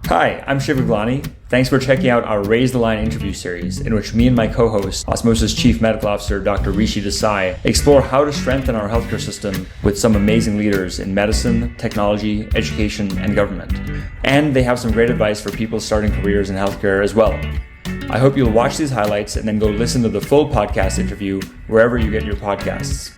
Hi, I'm Shiv Gaglani. Thanks for checking out our Raise the Line interview series, in which me and my co-host, Osmosis Chief Medical Officer Dr. Rishi Desai, explore how to strengthen our healthcare system with some amazing leaders in medicine, technology, education, and government. And they have some great advice for people starting careers in healthcare as well. I hope you'll watch these highlights and then go listen to the full podcast interview wherever you get your podcasts.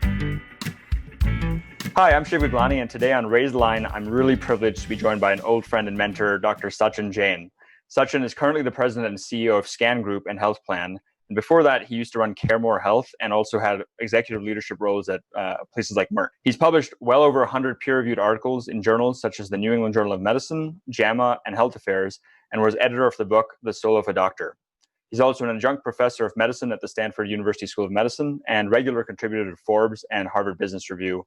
Hi, I'm Shiv Gaglani, and today on Raise the Line, I'm really privileged to be joined by an old friend and mentor, Dr. Sachin Jain. Sachin is currently the president and CEO of Scan Group and Health Plan. And before that, he used to run CareMore Health and also had executive leadership roles at places like Merck. He's published well over 100 peer-reviewed articles in journals such as the New England Journal of Medicine, JAMA, and Health Affairs, and was editor of the book, The Soul of a Doctor. He's also an adjunct professor of medicine at the Stanford University School of Medicine and regular contributor to Forbes and Harvard Business Review.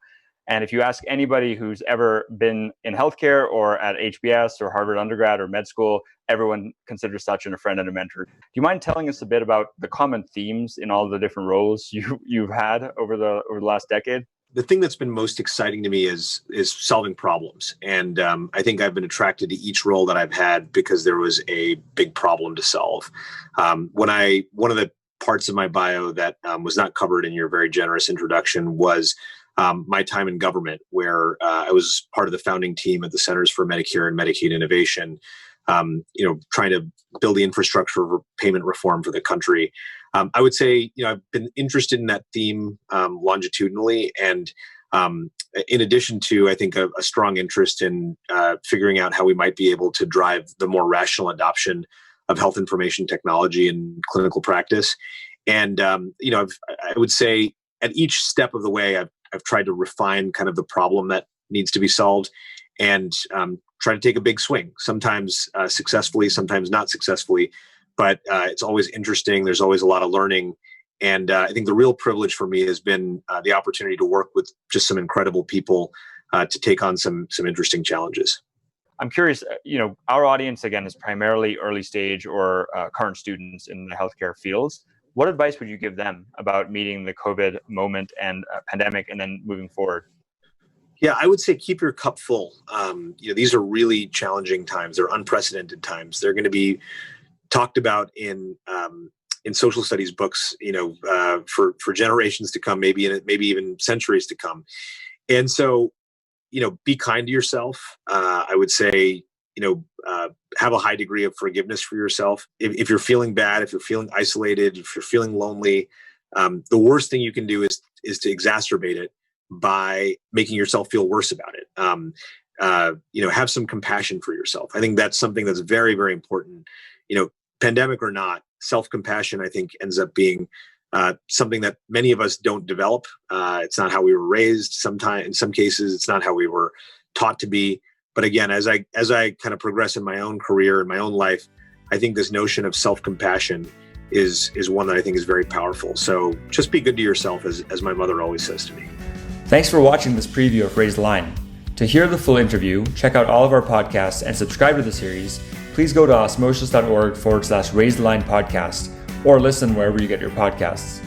And if you ask anybody who's ever been in healthcare or at HBS or Harvard undergrad or med school, everyone considers Sachin a friend and a mentor. Do you mind telling us a bit about the common themes in all the different roles you've had over the last decade? The thing that's been most exciting to me is solving problems. And I think I've been attracted to each role that I've had because there was a big problem to solve. One of the parts of my bio that was not covered in your very generous introduction was my time in government, where I was part of the founding team at the Centers for Medicare and Medicaid Innovation, trying to build the infrastructure for payment reform for the country. I would say, I've been interested in that theme longitudinally, and in addition to, I think, a strong interest in figuring out how we might be able to drive the more rational adoption of health information technology in clinical practice. And I would say at each step of the way, I've tried to refine kind of the problem that needs to be solved and try to take a big swing, sometimes successfully, sometimes not successfully, but it's always interesting. There's always a lot of learning. And I think the real privilege for me has been the opportunity to work with just some incredible people to take on some interesting challenges. I'm curious, our audience, again, is primarily early stage or current students in the healthcare fields. What advice would you give them about meeting the COVID moment and pandemic and then moving forward? Yeah, I would say keep your cup full. These are really challenging times. They're unprecedented times. They're going to be talked about in social studies books, for generations to come, maybe even centuries to come. And so, be kind to yourself. I would say, have a high degree of forgiveness for yourself. If you're feeling bad, if you're feeling isolated, if you're feeling lonely, the worst thing you can do is to exacerbate it by making yourself feel worse about it. Have some compassion for yourself. I think that's something that's very, very important. Pandemic or not, self-compassion, I think, ends up being something that many of us don't develop. It's not how we were raised. In some cases, it's not how we were taught to be. But again, as I kind of progress in my own career and my own life, I think this notion of self-compassion is one that I think is very powerful. So just be good to yourself, as my mother always says to me. Thanks for watching this preview of Raise the Line. To hear the full interview, check out all of our podcasts and subscribe to the series. Please go to osmosis.org/Raise the Line podcast or listen wherever you get your podcasts.